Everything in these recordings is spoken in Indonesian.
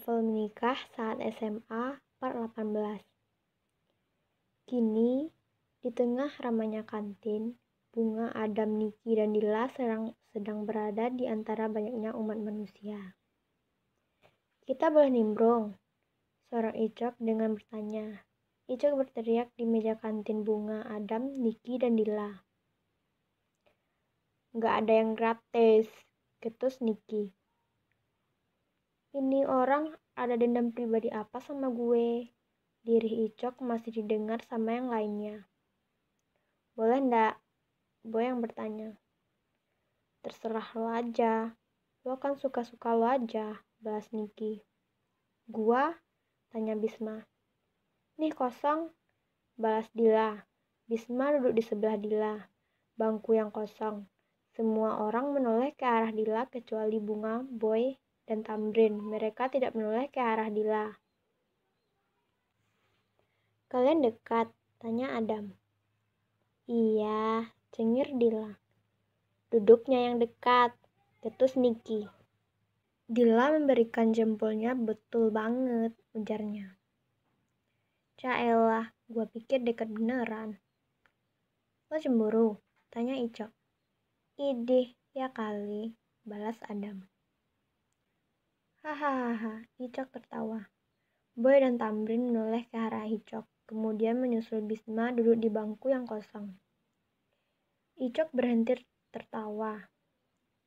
novel menikah saat SMA part 18. Kini, di tengah ramainya kantin, Bunga, Adam, Niki, dan Dila sedang berada di antara banyaknya umat manusia. "Kita boleh nimbrung?" seorang Icok dengan bertanya. Icok berteriak di meja kantin Bunga, Adam, Niki, dan Dila. "Nggak ada yang gratis," ketus Niki. "Ini orang ada dendam pribadi apa sama gue?" Lirih Icok masih didengar sama yang lainnya. "Boleh ndak?" Boy yang bertanya. "Terserah lo aja. Lo kan suka-suka lo aja," balas Niki. "Gua?" tanya Bisma. "Nih kosong," balas Dila. Bisma duduk di sebelah Dila. Bangku yang kosong. Semua orang menoleh ke arah Dila kecuali Bunga, Boy, dan Tamrin. Mereka tidak menoleh ke arah Dila. "Kalian dekat?" tanya Adam. "Iya," cengir Dila. "Duduknya yang dekat," ketus Niki. Dila memberikan jempolnya. "Betul banget," ujarnya. "Caelah, gua pikir dekat beneran." "Lo cemburu?" tanya Icok. "Idih, ya kali," balas Adam. "Hahaha," Icok tertawa. Boy dan Tamrin menoleh ke arah Icok, kemudian menyusul Bisma duduk di bangku yang kosong. Icok berhenti tertawa.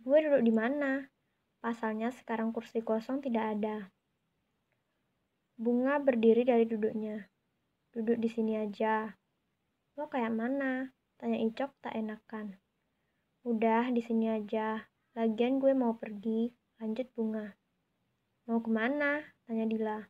"Gue duduk di mana? Pasalnya sekarang kursi kosong tidak ada." Bunga berdiri dari duduknya. "Duduk di sini aja." "Lo kayak mana?" tanya Icok tak enakan. "Udah, di sini aja. Lagian gue mau pergi," lanjut Bunga. "Mau kemana?" tanya Dila.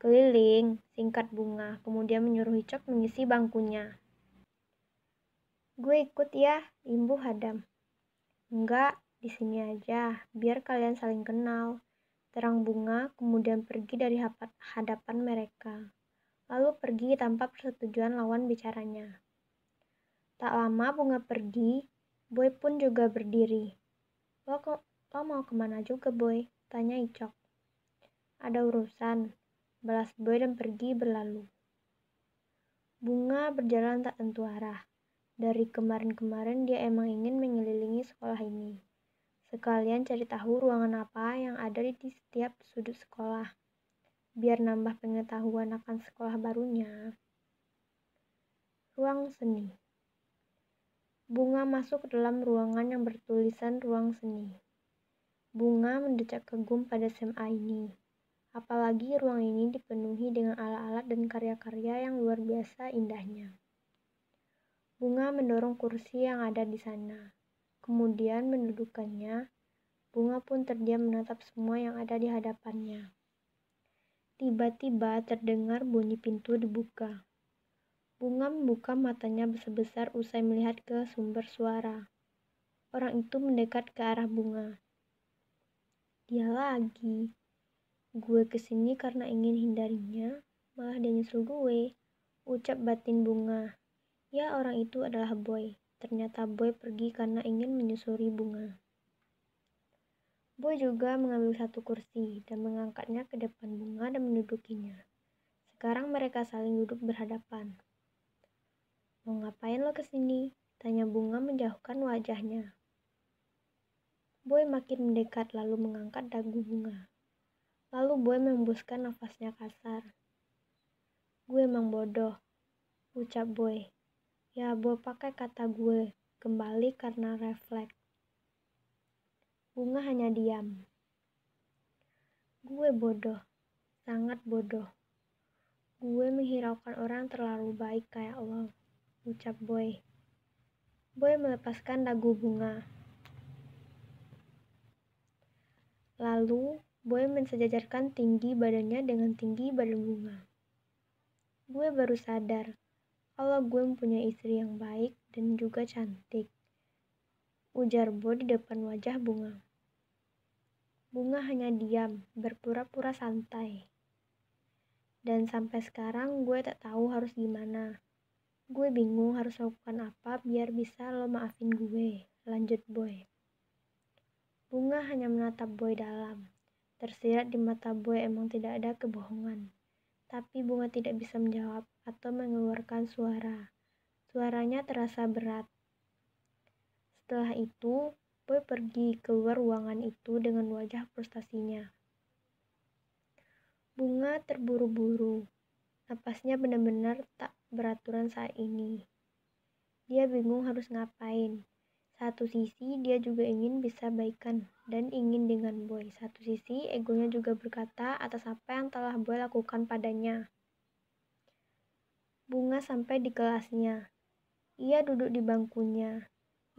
"Keliling," singkat Bunga, kemudian menyuruh Icok mengisi bangkunya. "Gue ikut ya," imbuh Adam. "Enggak, di sini aja, biar kalian saling kenal," terang Bunga, kemudian pergi dari hadapan mereka. Lalu pergi tanpa persetujuan lawan bicaranya. Tak lama Bunga pergi, Boy pun juga berdiri. Lo mau kemana juga, Boy?" tanya Icok. "Ada urusan," balas Boy dan pergi berlalu. Bunga berjalan tak tentu arah. Dari kemarin-kemarin dia emang ingin mengelilingi sekolah ini. Sekalian cari tahu ruangan apa yang ada di setiap sudut sekolah, biar nambah pengetahuan akan sekolah barunya. Ruang seni. Bunga masuk ke dalam ruangan yang bertulisan ruang seni. Bunga mendecak kagum pada SMA ini. Apalagi ruang ini dipenuhi dengan alat-alat dan karya-karya yang luar biasa indahnya. Bunga mendorong kursi yang ada di sana. Kemudian mendudukkannya. Bunga pun terdiam menatap semua yang ada di hadapannya. Tiba-tiba terdengar bunyi pintu dibuka. Bunga membuka matanya besar-besar usai melihat ke sumber suara. Orang itu mendekat ke arah Bunga. "Dia lagi. Gue kesini karena ingin hindarinya, malah dia nyusul gue," ucap batin Bunga. Ya, orang itu adalah Boy. Ternyata Boy pergi karena ingin menyusuri Bunga. Boy juga mengambil satu kursi dan mengangkatnya ke depan Bunga dan mendudukinya. Sekarang mereka saling duduk berhadapan. "Mau ngapain lo kesini?" tanya Bunga menjauhkan wajahnya. Boy makin mendekat lalu mengangkat dagu Bunga. Lalu Boy menghembuskan nafasnya kasar. "Gue emang bodoh," ucap Boy. Ya, Boy pakai kata gue kembali karena refleks. Bunga hanya diam. "Gue bodoh, sangat bodoh. Gue menghiraukan orang terlalu baik kayak lo," ucap Boy. Boy melepaskan dagu Bunga. Lalu, Boy mensejajarkan tinggi badannya dengan tinggi badan Bunga. "Gue baru sadar kalau gue mempunyai istri yang baik dan juga cantik," ujar Boy di depan wajah Bunga. Bunga hanya diam, berpura-pura santai. "Dan sampai sekarang gue tak tahu harus gimana. Gue bingung harus lakukan apa biar bisa lo maafin gue," lanjut Boy. Bunga hanya menatap Boy dalam. Tersirat di mata Boy emang tidak ada kebohongan. Tapi Bunga tidak bisa menjawab atau mengeluarkan suara. Suaranya terasa berat. Setelah itu, Boy pergi keluar ruangan itu dengan wajah frustasinya. Bunga terburu-buru. Napasnya benar-benar tak beraturan saat ini. Dia bingung harus ngapain. Satu sisi dia juga ingin bisa baikan dan ingin dengan Boy. Satu sisi egonya juga berkata atas apa yang telah Boy lakukan padanya. Bunga sampai di kelasnya. Ia duduk di bangkunya.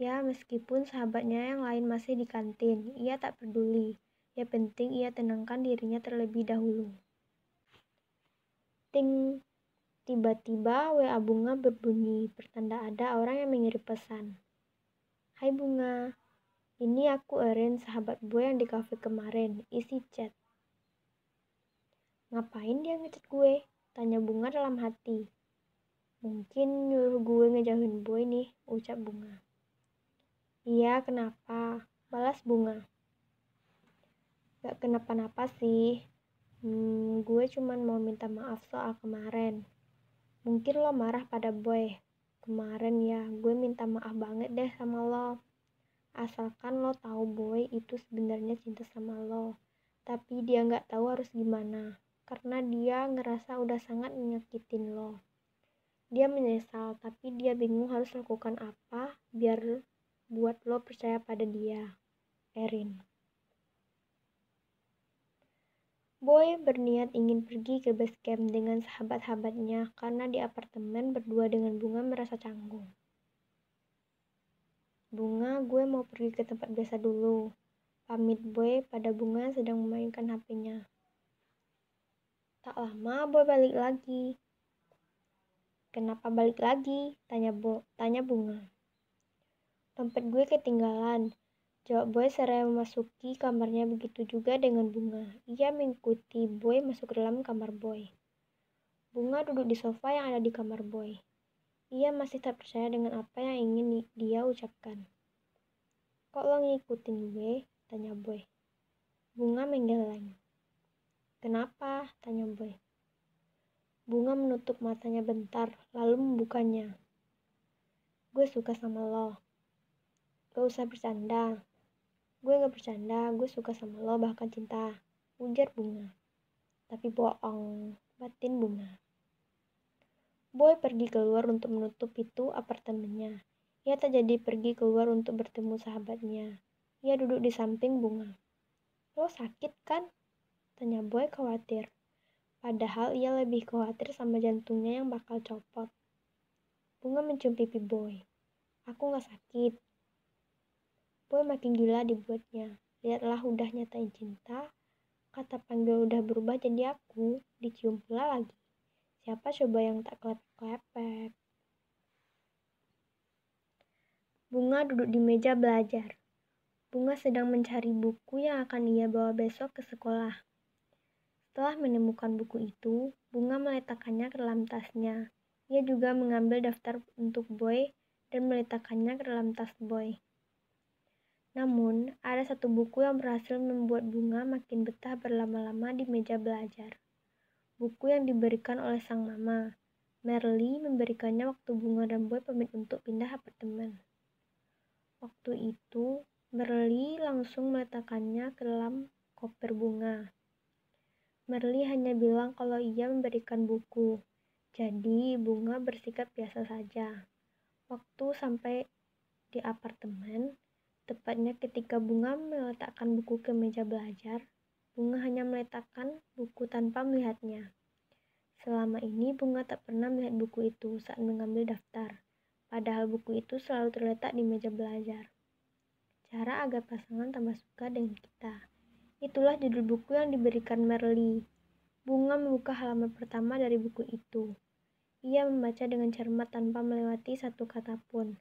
Ya, meskipun sahabatnya yang lain masih di kantin, ia tak peduli. Ya penting ia tenangkan dirinya terlebih dahulu. Ting, tiba-tiba WA Bunga berbunyi, pertanda ada orang yang mengirim pesan. Hai Bunga, ini aku Erin, sahabat Boy yang di cafe kemarin, isi chat. Ngapain dia ngechat gue? Tanya Bunga dalam hati. Mungkin nyuruh gue ngejauhin Boy nih, ucap Bunga. Iya, kenapa? Balas Bunga. Gak kenapa-napa sih. Gue cuman mau minta maaf soal kemarin. Mungkin lo marah pada Boy. Kemarin ya, gue minta maaf banget deh sama lo. Asalkan lo tahu Boy itu sebenarnya cinta sama lo. Tapi dia gak tahu harus gimana. Karena dia ngerasa udah sangat menyakitin lo. Dia menyesal, tapi dia bingung harus lakukan apa biar buat lo percaya pada dia. Erin. Boy berniat ingin pergi ke base camp dengan sahabat-sahabatnya karena di apartemen berdua dengan Bunga merasa canggung. Bunga, gue mau pergi ke tempat biasa dulu. Pamit Boy pada Bunga sedang memainkan HP-nya. Tak lama Boy balik lagi. Kenapa balik lagi? Tanya Bunga. Dompet gue ketinggalan. Jawab Boy seraya memasuki kamarnya, begitu juga dengan Bunga. Ia mengikuti Boy masuk ke dalam kamar Boy. Bunga duduk di sofa yang ada di kamar Boy. Ia masih tak percaya dengan apa yang ingin dia ucapkan. Kok lo ngikutin gue? Tanya Boy. Bunga menggeleng. Kenapa? Tanya Boy. Bunga menutup matanya bentar, lalu membukanya. Gue suka sama lo. Gak usah bercanda. Gue gak bercanda, gue suka sama lo, bahkan cinta. Ujar Bunga. Tapi bohong, batin Bunga. Boy pergi keluar untuk menutup pintu apartemennya. Ia tak jadi pergi keluar untuk bertemu sahabatnya. Ia duduk di samping Bunga. Lo sakit kan? Tanya Boy khawatir. Padahal ia lebih khawatir sama jantungnya yang bakal copot. Bunga mencium pipi Boy. Aku gak sakit. Boy makin gila dibuatnya. Lihatlah udah nyatain cinta. Kata panggil udah berubah jadi aku. Dicium pula lagi. Siapa coba yang tak klepek-klepek? Bunga duduk di meja belajar. Bunga sedang mencari buku yang akan ia bawa besok ke sekolah. Setelah menemukan buku itu, Bunga meletakkannya ke dalam tasnya. Ia juga mengambil daftar untuk Boy dan meletakkannya ke dalam tas Boy. Namun, ada satu buku yang berhasil membuat Bunga makin betah berlama-lama di meja belajar. Buku yang diberikan oleh sang mama. Merly memberikannya waktu Bunga dan Boy pamit untuk pindah apartemen. Waktu itu, Merly langsung meletakkannya ke dalam koper Bunga. Merly hanya bilang kalau ia memberikan buku. Jadi, Bunga bersikap biasa saja. Waktu sampai di apartemen, tepatnya ketika Bunga meletakkan buku ke meja belajar, Bunga hanya meletakkan buku tanpa melihatnya. Selama ini Bunga tak pernah melihat buku itu saat mengambil daftar, padahal buku itu selalu terletak di meja belajar. Cara agar pasangan tambah suka dengan kita. Itulah judul buku yang diberikan Merly. Bunga membuka halaman pertama dari buku itu. Ia membaca dengan cermat tanpa melewati satu kata pun.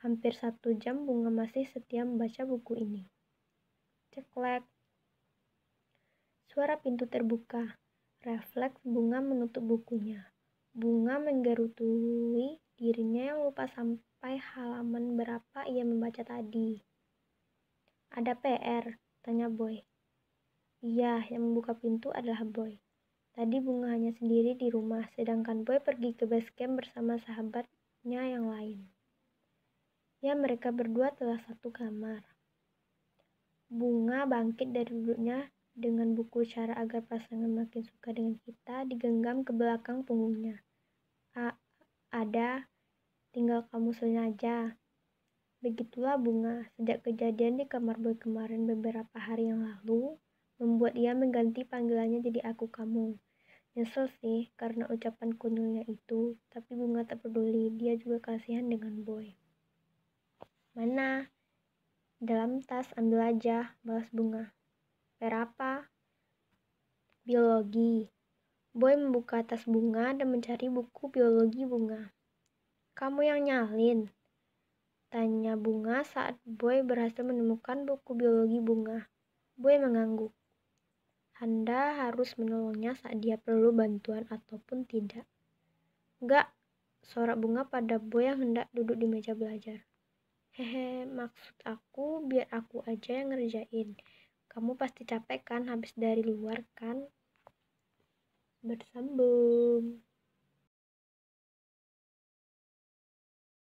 Hampir 1 jam Bunga masih setia membaca buku ini. Ceklek. Suara pintu terbuka. Refleks Bunga menutup bukunya. Bunga menggerutui dirinya yang lupa sampai halaman berapa ia membaca tadi. Ada PR? Tanya Boy. Iya, yang membuka pintu adalah Boy. Tadi Bunga hanya sendiri di rumah, sedangkan Boy pergi ke base camp bersama sahabatnya yang lain. Ya, mereka berdua telah satu kamar. Bunga bangkit dari duduknya dengan buku cara agar pasangan makin suka dengan kita digenggam ke belakang punggungnya. Ada, tinggal kamu sengaja. Begitulah Bunga, sejak kejadian di kamar Boy kemarin beberapa hari yang lalu, membuat ia mengganti panggilannya jadi aku kamu. Nyesel sih karena ucapan konyolnya itu, tapi Bunga tak peduli, dia juga kasihan dengan Boy. Mana? Dalam tas, ambil aja, balas Bunga. Per apa? Biologi. Boy membuka tas Bunga dan mencari buku biologi Bunga. Kamu yang nyalin? Tanya Bunga saat Boy berhasil menemukan buku biologi Bunga. Boy mengangguk. Anda harus menolongnya saat dia perlu bantuan ataupun tidak. Enggak, sorak Bunga pada Boy yang hendak duduk di meja belajar. Hehe, maksud aku biar aku aja yang ngerjain. Kamu pasti capek kan habis dari luar kan? Bersambung.